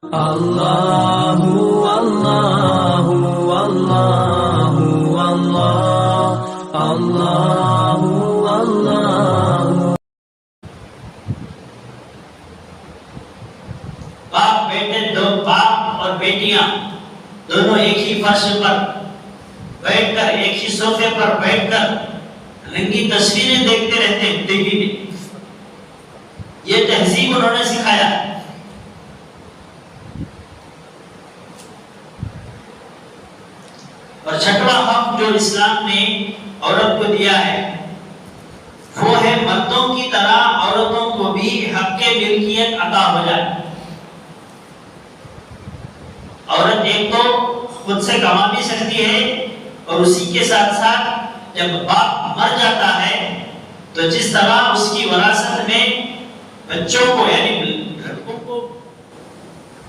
اللہ اللہ اللہ اللہ اللہ اللہ۔ باپ بیٹے، دو باپ اور بیٹیاں دونوں ایک ہی فرش پر بیٹھ کر، ایک ہی صوفے پر بیٹھ کر رنگی تصویریں دیکھتے رہتے ہیں ٹی وی میں۔ یہ تہذیب انہوں نے سکھایا۔ اور چھٹواں حق جو اسلام نے عورت کو دیا ہے وہ ہے مردوں کی طرح عورتوں کو بھی حق ملکیت عطا ہو جائے۔ عورت ایک تو خود سے کما بھی سکتی ہے، اور اسی کے ساتھ ساتھ جب باپ مر جاتا ہے تو جس طرح اس کی وراثت میں بچوں کو یعنی لڑکوں کو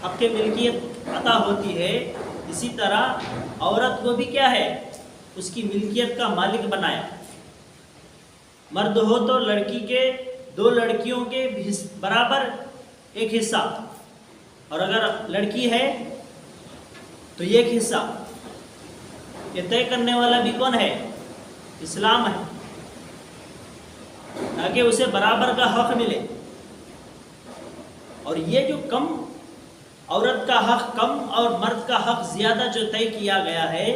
حق ملکیت عطا ہوتی ہے، اسی طرح عورت کو بھی کیا ہے، اس کی ملکیت کا مالک بنایا۔ مرد ہو تو لڑکی کے دو لڑکیوں کے برابر ایک حصہ، اور اگر لڑکی ہے تو ایک حصہ۔ یہ طے کرنے والا بھی کون ہے؟ اسلام ہے، تاکہ اسے برابر کا حق ملے۔ اور یہ جو کم عورت کا حق کم اور مرد کا حق زیادہ جو طے کیا گیا ہے،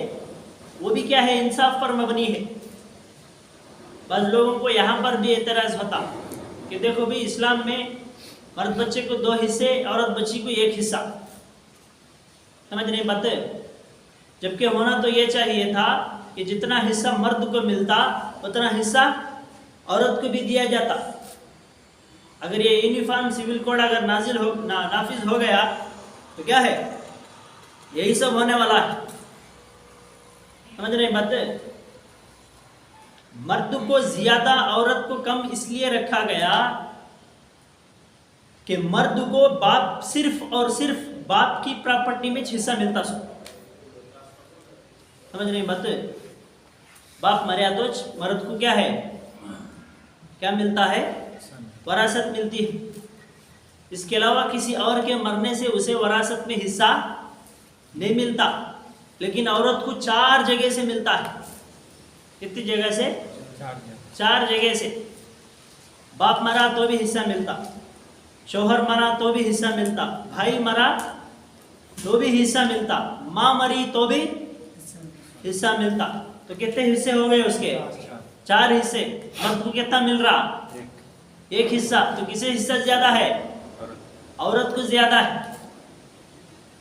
وہ بھی کیا ہے، انصاف پر مبنی ہے۔ بعض لوگوں کو یہاں پر بھی اعتراض ہوتا کہ دیکھو بھی اسلام میں مرد بچے کو 2 حصے، عورت بچی کو 1 حصہ۔ سمجھ نہیں بات؟ جبکہ ہونا تو یہ چاہیے تھا کہ جتنا حصہ مرد کو ملتا اتنا حصہ عورت کو بھی دیا جاتا۔ اگر یہ یونیفارم سول کوڈ اگر نافذ ہو گیا تو کیا ہے، یہی سب ہونے والا ہے۔ سمجھ رہے بات؟ مرد کو زیادہ عورت کو کم اس لیے رکھا گیا کہ مرد کو باپ صرف اور صرف باپ کی پراپرٹی میں حصہ ملتا سو۔ سمجھ رہے بات؟ باپ مریا تو مرد کو کیا ہے، کیا ملتا ہے، وراثت ملتی ہے۔ اس کے علاوہ کسی اور کے مرنے سے اسے وراثت میں حصہ نہیں ملتا، لیکن عورت کو 4 جگہ سے ملتا ہے۔ کتنی جگہ سے؟ 4 جگہ سے۔ باپ مرا تو بھی حصہ ملتا، شوہر مرا تو بھی حصہ ملتا، بھائی مرا تو بھی حصہ ملتا، ماں مری تو بھی حصہ ملتا۔ تو کتنے حصے ہو گئے اس کے؟ 4 حصے۔ مرد کو کتنا مل رہا؟ 1 حصہ۔ تو کسے حصہ زیادہ ہے؟ عورت کو زیادہ ہے۔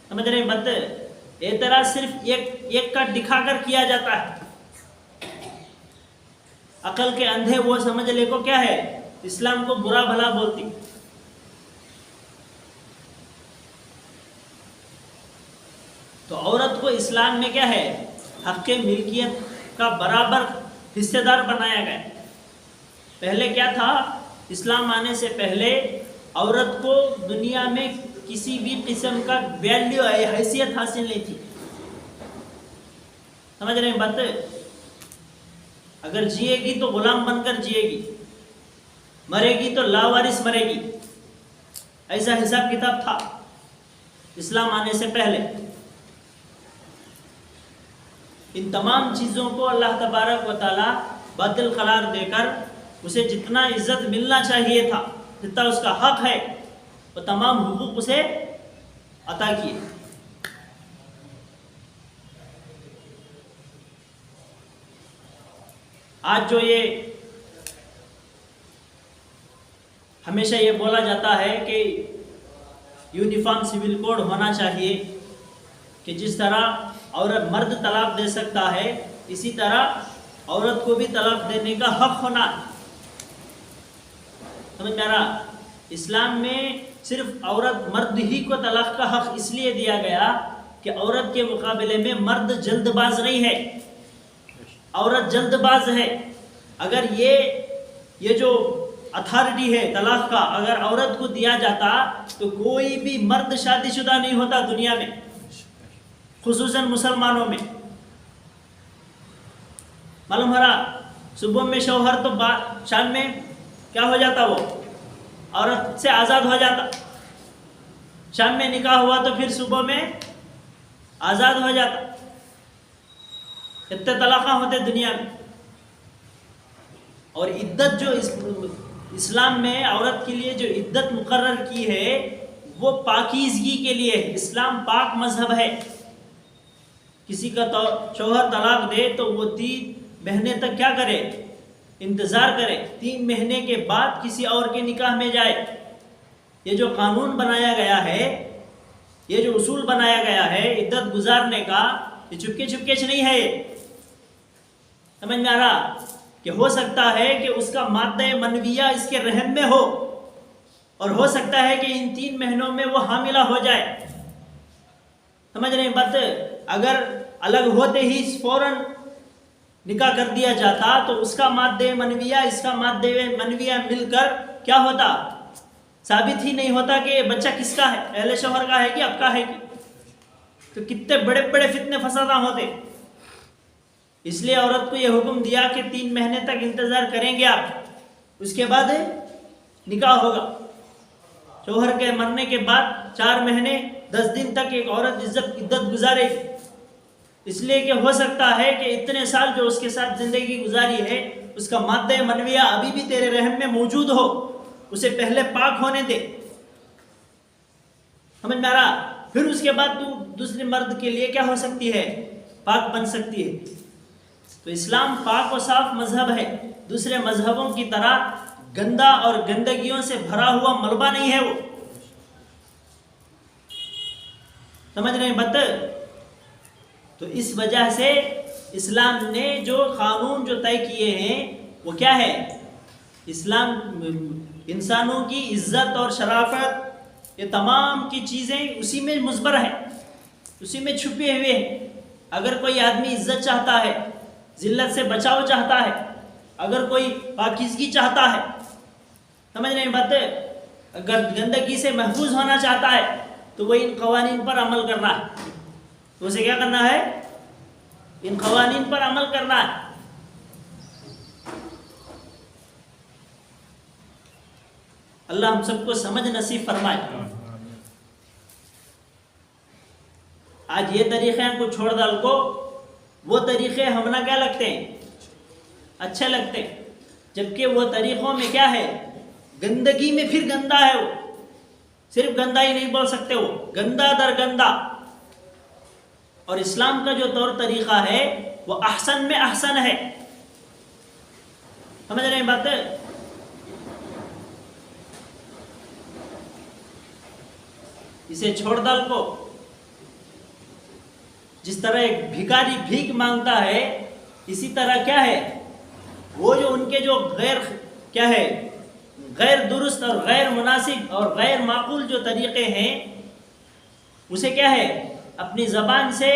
سمجھ رہے بات؟ اعتراض صرف ایک کا دکھا کر کیا جاتا ہے۔ عقل کے اندھے وہ سمجھ لے کو کیا ہے، اسلام کو برا بھلا بولتی۔ تو عورت کو اسلام میں کیا ہے، حق ملکیت کا برابر حصے دار بنایا گیا۔ پہلے کیا تھا، اسلام آنے سے پہلے عورت کو دنیا میں کسی بھی قسم کا ویلیو حیثیت حاصل نہیں تھی۔ سمجھ رہے ہیں بات؟ اگر جیے گی تو غلام بن کر جیے گی، مرے گی تو لاوارث مرے گی، ایسا حساب کتاب تھا اسلام آنے سے پہلے۔ ان تمام چیزوں کو اللہ تبارک و تعالی باطل قرار دے کر اسے جتنا عزت ملنا چاہیے تھا، جتنا اس کا حق ہے، وہ تمام حقوق اسے عطا کیے۔ آج جو یہ ہمیشہ یہ بولا جاتا ہے کہ یونیفارم سول کوڈ ہونا چاہیے، کہ جس طرح عورت مرد طلاق دے سکتا ہے اسی طرح عورت کو بھی طلاق دینے کا حق ہونا۔ سمجھ میں آ رہا؟ اسلام میں صرف عورت مرد ہی کو طلاق کا حق اس لیے دیا گیا کہ عورت کے مقابلے میں مرد جلد باز نہیں ہے، عورت جلد باز ہے۔ اگر یہ جو اتھارٹی ہے طلاق کا اگر عورت کو دیا جاتا تو کوئی بھی مرد شادی شدہ نہیں ہوتا دنیا میں، خصوصاً مسلمانوں میں۔ معلوم ہو رہا، صبح میں شوہر تو شام میں کیا ہو جاتا، وہ عورت سے آزاد ہو جاتا۔ شام میں نکاح ہوا تو پھر صبح میں آزاد ہو جاتا. اتنے طلاقاں ہوتے دنیا میں. اور عدت جو اسلام میں عورت کے لیے جو عدت مقرر کی ہے وہ پاکیزگی کے لیے ہے. اسلام پاک مذہب ہے. کسی کا شوہر طلاق دے تو وہ 3 مہینے تک کیا کرے؟ انتظار کرے. 3 مہینے کے بعد کسی اور کے نکاح میں جائے. یہ جو قانون بنایا گیا ہے، یہ جو اصول بنایا گیا ہے عدت گزارنے کا، یہ چپکے چپکے نہیں ہے. سمجھ میں آ رہا کہ ہو سکتا ہے کہ اس کا مادہ منویہ اس کے رحم میں ہو، اور ہو سکتا ہے کہ ان 3 مہینوں میں وہ حاملہ ہو جائے. سمجھ رہے ہیں بات؟ اگر الگ ہوتے ہی فوراً نکاح کر دیا جاتا تو اس کا مادہ منویہ اس کا مادہ منویہ مل کر کیا ہوتا؟ ثابت ہی نہیں ہوتا کہ یہ بچہ کس کا ہے، اہل شوہر کا ہے کہ اب کا ہے. تو کتنے بڑے بڑے فتنے فساداں ہوتے. اس لیے عورت کو یہ حکم دیا کہ 3 مہینے تک انتظار کریں گے آپ، اس کے بعد نکاح ہوگا. شوہر کے مرنے کے بعد 4 مہینے 10 دن تک ایک عورت عدت گزارے گی. اس لیے کہ ہو سکتا ہے کہ اتنے سال جو اس کے ساتھ زندگی گزاری ہے اس کا مادہ منویہ ابھی بھی تیرے رحم میں موجود ہو، اسے پہلے پاک ہونے دے. سمجھ میں آ رہا؟ پھر اس کے بعد تو دوسرے مرد کے لیے کیا ہو سکتی ہے؟ پاک بن سکتی ہے. تو اسلام پاک و صاف مذہب ہے. دوسرے مذہبوں کی طرح گندا اور گندگیوں سے بھرا ہوا ملبہ نہیں ہے وہ. سمجھ رہے ہیں بات؟ تو اس وجہ سے اسلام نے جو قانون جو طے کیے ہیں وہ کیا ہے؟ اسلام انسانوں کی عزت اور شرافت، یہ تمام کی چیزیں اسی میں مضمر ہیں، اسی میں چھپے ہوئے ہیں. اگر کوئی آدمی عزت چاہتا ہے، ذلت سے بچاؤ چاہتا ہے، اگر کوئی پاکیزگی چاہتا ہے، سمجھ رہے ہیں بات؟ اگر گندگی سے محفوظ ہونا چاہتا ہے تو وہ ان قوانین پر عمل کرنا ہے. تو اسے کیا کرنا ہے؟ ان قوانین پر عمل کرنا ہے. اللہ ہم سب کو سمجھ نصیب فرمائے. آج یہ طریقے کو چھوڑ ڈال کو وہ طریقے ہم نہ کیا لگتے ہیں؟ اچھے لگتے ہیں. جبکہ وہ طریقوں میں کیا ہے؟ گندگی میں پھر گندا ہے وہ. صرف گندا ہی نہیں بول سکتے، وہ گندا در گندا. اور اسلام کا جو طور طریقہ ہے وہ احسن میں احسن ہے. سمجھ رہے ہیں بات؟ اسے چھوڑ ڈال کو جس طرح ایک بھکاری بھیک مانگتا ہے، اسی طرح کیا ہے وہ جو ان کے جو غیر درست اور غیر مناسب اور غیر معقول جو طریقے ہیں اسے کیا ہے اپنی زبان سے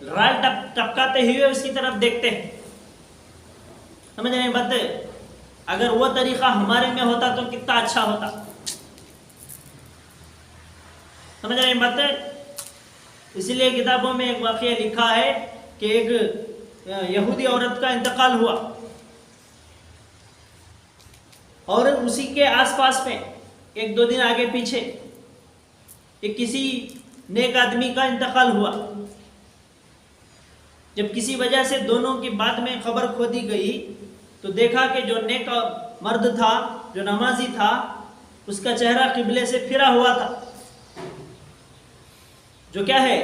رال ٹپکاتے ہوئے اس کی طرف دیکھتے ہیں. سمجھ رہے ہیں بات؟ اگر وہ طریقہ ہمارے میں ہوتا تو کتنا اچھا ہوتا. سمجھ رہے ہیں بات؟ اسی لیے کتابوں میں ایک واقعہ لکھا ہے کہ ایک یہودی عورت کا انتقال ہوا اور اسی کے آس پاس میں 1-2 دن آگے پیچھے ایک کسی نیک آدمی کا انتقال ہوا. جب کسی وجہ سے دونوں کی بعد میں خبر کھو دی گئی تو دیکھا کہ جو نیک مرد تھا، جو نمازی تھا، اس کا چہرہ قبلے سے پھرا ہوا تھا. جو کیا ہے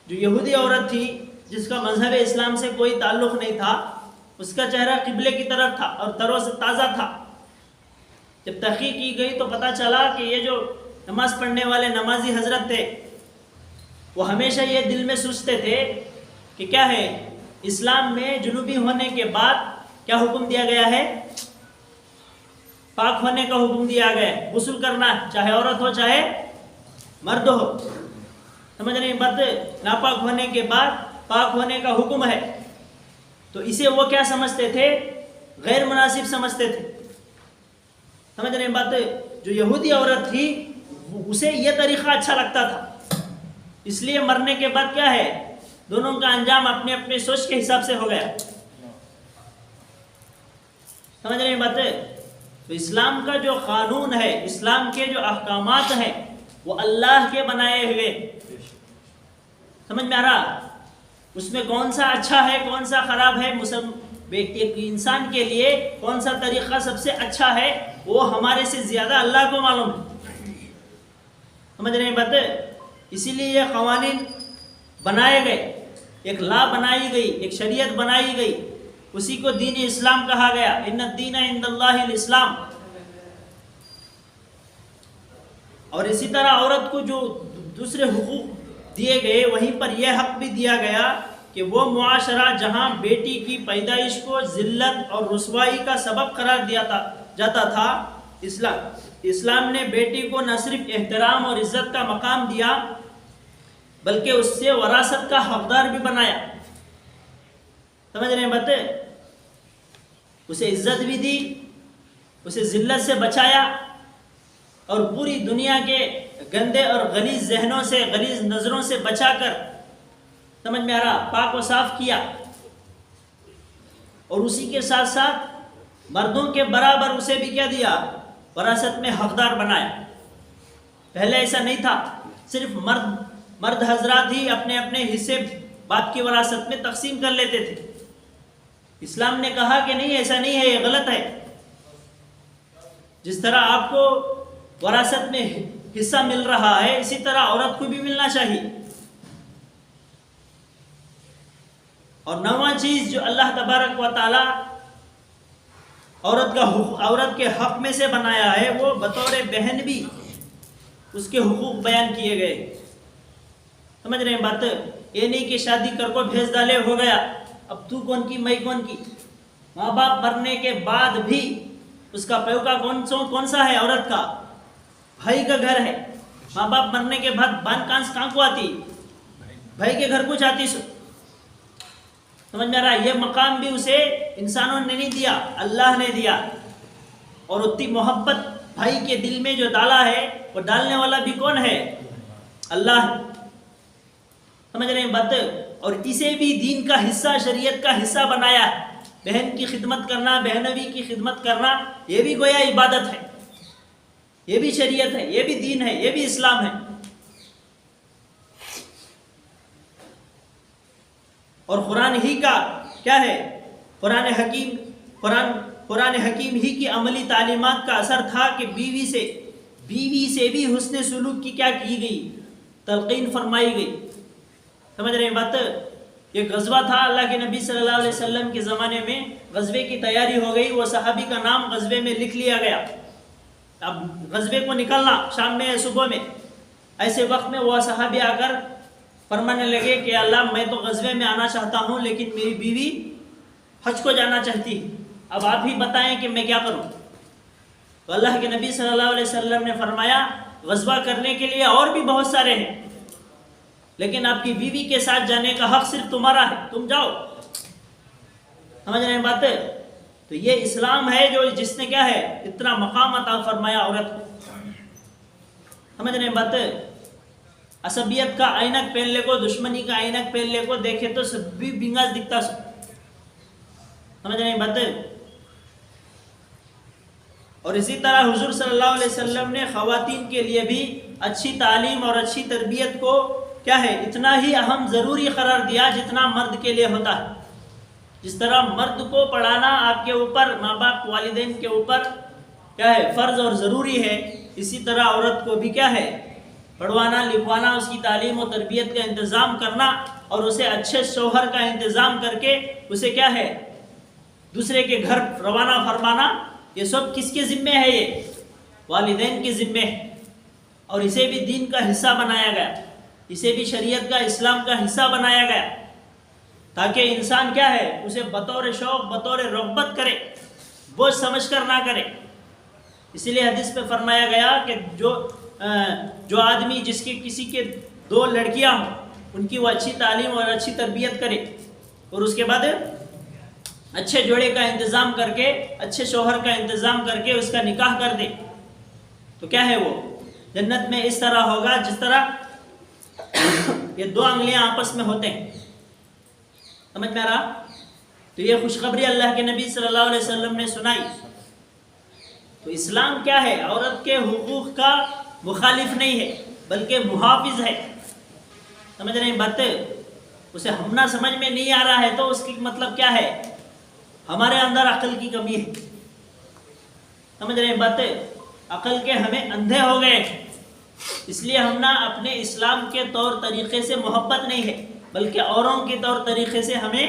جو یہودی عورت تھی جس کا مذہب اسلام سے کوئی تعلق نہیں تھا، اس کا چہرہ قبلے کی طرف تھا اور تر و تازہ تھا. جب تحقیق کی گئی تو پتہ چلا کہ یہ جو نماز پڑھنے والے نمازی حضرت تھے وہ ہمیشہ یہ دل میں سوچتے تھے کہ کیا ہے اسلام میں جنوبی ہونے کے بعد کیا حکم دیا گیا ہے؟ پاک ہونے کا حکم دیا گیا ہے، غسل کرنا، چاہے عورت ہو چاہے مرد ہو. سمجھ رہے ہیں بات؟ ناپاک ہونے کے بعد پاک ہونے کا حکم ہے. تو اسے وہ کیا سمجھتے تھے؟ غیر مناسب سمجھتے تھے. سمجھ رہے ہیں بات؟ جو یہودی عورت تھی اسے یہ طریقہ اچھا لگتا تھا، اس لیے مرنے کے بعد کیا ہے دونوں کا انجام اپنے اپنے سوچ کے حساب سے ہو گیا. سمجھ رہے ہیں بات؟ تو اسلام کا جو قانون ہے، اسلام کے جو احکامات ہیں وہ اللہ کے بنائے ہوئے. سمجھ میں آ رہا؟ اس میں کون سا اچھا ہے کون سا خراب ہے، ایک انسان کے لیے کون سا طریقہ سب سے اچھا ہے وہ ہمارے سے زیادہ اللہ کو معلوم ہے. سمجھ رہے ہیں بات؟ اسی لیے یہ قوانین بنائے گئے، ایک لا بنائی گئی، ایک شریعت بنائی گئی، اسی کو دین اسلام کہا گیا. ان الدین عند اللہ الاسلام. اور اسی طرح عورت کو جو دوسرے حقوق دیے گئے وہیں پر یہ حق بھی دیا گیا کہ وہ معاشرہ جہاں بیٹی کی پیدائش کو ذلت اور رسوائی کا سبب قرار دیا جاتا تھا، اسلام نے بیٹی کو نہ صرف احترام اور عزت کا مقام دیا بلکہ اس سے وراثت کا حقدار بھی بنایا. سمجھ رہے ہیں بات؟ اسے عزت بھی دی، اسے ذلت سے بچایا اور پوری دنیا کے گندے اور غلیظ ذہنوں سے غلیظ نظروں سے بچا کر، سمجھ میں آ رہا، پاک و صاف کیا. اور اسی کے ساتھ ساتھ مردوں کے برابر اسے بھی کیا دیا، وراثت میں حقدار بنایا. پہلے ایسا نہیں تھا، صرف مرد حضرات ہی اپنے اپنے حصے باپ کی وراثت میں تقسیم کر لیتے تھے. اسلام نے کہا کہ نہیں، ایسا نہیں ہے، یہ غلط ہے. جس طرح آپ کو وراثت میں حصہ مل رہا ہے اسی طرح عورت کو بھی ملنا چاہیے. اور نواں چیز جو اللہ تبارک و تعالی عورت کے حق میں سے بنایا ہے وہ بطور بہن بھی اس کے حقوق بیان کیے گئے. سمجھ رہے ہیں بات؟ یہ نہیں کہ شادی کر کو بھیج ڈالے ہو گیا، اب تو کون کی میں کون کی. ماں باپ مرنے کے بعد بھی اس کا پیوکا کون سا ہے؟ عورت کا بھائی کا گھر ہے. ماں باپ مرنے کے بعد بان کانس کہاں کو آتی؟ بھائی کے گھر کو جاتی. سمجھ میں آ رہا ہے؟ یہ مقام بھی اسے انسانوں نے نہیں دیا، اللہ نے دیا. اور اتنی محبت بھائی کے دل میں جو ڈالا ہے وہ ڈالنے والا بھی کون ہے؟ اللہ. سمجھ رہے ہیں بات؟ اور اسے بھی دین کا حصہ، شریعت کا حصہ بنایا. بہن کی خدمت کرنا، بہنوی کی خدمت کرنا، یہ بھی گویا عبادت ہے، یہ بھی شریعت ہے، یہ بھی دین ہے، یہ بھی اسلام ہے. اور قرآن ہی کا کیا ہے؟ قرآن حکیم ہی کی عملی تعلیمات کا اثر تھا کہ بیوی سے بھی حسن سلوک کی کیا کی گئی؟ تلقین فرمائی گئی. سمجھ رہے ہیں بات؟ یہ غزوہ تھا، اللہ کے نبی صلی اللہ علیہ وسلم کے زمانے میں غزوے کی تیاری ہو گئی. وہ صحابی کا نام غزوے میں لکھ لیا گیا. اب غزوے کو نکلنا شام میں صبح میں، ایسے وقت میں وہ صحابی آ کر فرمانے لگے کہ اللہ میں تو غزوے میں آنا چاہتا ہوں لیکن میری بیوی حج کو جانا چاہتی ہے، اب آپ ہی بتائیں کہ میں کیا کروں. تو اللہ کے نبی صلی اللہ علیہ وسلم نے فرمایا غزوہ کرنے کے لیے اور بھی بہت سارے ہیں لیکن آپ کی بیوی کے ساتھ جانے کا حق صرف تمہارا ہے، تم جاؤ. سمجھ رہے ہیں بات؟ تو یہ اسلام ہے جو جس نے کیا ہے اتنا مقام عطا فرمایا عورت کو. سمجھ رہے ہیں بات؟ عصبیت کا عینک پہن لے کو، دشمنی کا عینک پہن لے کو دیکھے تو سب بھی بنگاس دکھتا سب. سمجھ رہے ہیں بات؟ اور اسی طرح حضور صلی اللہ علیہ وسلم نے خواتین کے لیے بھی اچھی تعلیم اور اچھی تربیت کو کیا ہے اتنا ہی اہم ضروری قرار دیا جتنا مرد کے لیے ہوتا ہے. جس طرح مرد کو پڑھانا آپ کے اوپر، ماں باپ والدین کے اوپر کیا ہے فرض اور ضروری ہے، اسی طرح عورت کو بھی کیا ہے پڑھوانا لکھوانا، اس کی تعلیم و تربیت کا انتظام کرنا اور اسے اچھے شوہر کا انتظام کر کے اسے کیا ہے دوسرے کے گھر روانہ فرمانا. یہ سب کس کے ذمے ہے؟ یہ والدین کے ذمے ہے. اور اسے بھی دین کا حصہ بنایا گیا، اسے بھی شریعت کا، اسلام کا حصہ بنایا گیا تاکہ انسان کیا ہے اسے بطور شوق، بطور رغبت کرے، بوجھ سمجھ کر نہ کرے. اسی لیے حدیث میں فرمایا گیا کہ جو آدمی جس کی کسی کے 2 لڑکیاں ہوں ان کی وہ اچھی تعلیم اور اچھی تربیت کرے اور اس کے بعد اچھے جوڑے کا انتظام کر کے، اچھے شوہر کا انتظام کر کے اس کا نکاح کر دے تو کیا ہے وہ جنت میں اس طرح ہوگا جس طرح یہ 2 انگلیاں آپس میں ہوتے ہیں. سمجھ میں آ رہا؟ تو یہ خوشخبری اللہ کے نبی صلی اللہ علیہ وسلم نے سنائی. تو اسلام کیا ہے؟ عورت کے حقوق کا مخالف نہیں ہے. بلکہ محافظ ہے. سمجھ رہے ہیں بات؟ اسے ہم نہ سمجھ میں نہیں آ رہا ہے تو اس کی مطلب کیا ہے؟ ہمارے اندر عقل کی کمی ہے. سمجھ رہے ہیں بات؟ عقل کے ہمیں اندھے ہو گئے، اس لیے ہم نہ اپنے اسلام کے طور طریقے سے محبت نہیں ہے، بلکہ اوروں کے طور طریقے سے ہمیں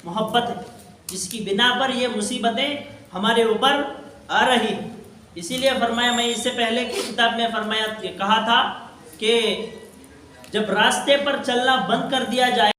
محبت ہے، جس کی بنا پر یہ مصیبتیں ہمارے اوپر آ رہی. اسی لیے فرمایا، میں اس سے پہلے کی کتاب میں فرمایا کہا تھا کہ جب راستے پر چلنا بند کر دیا جائے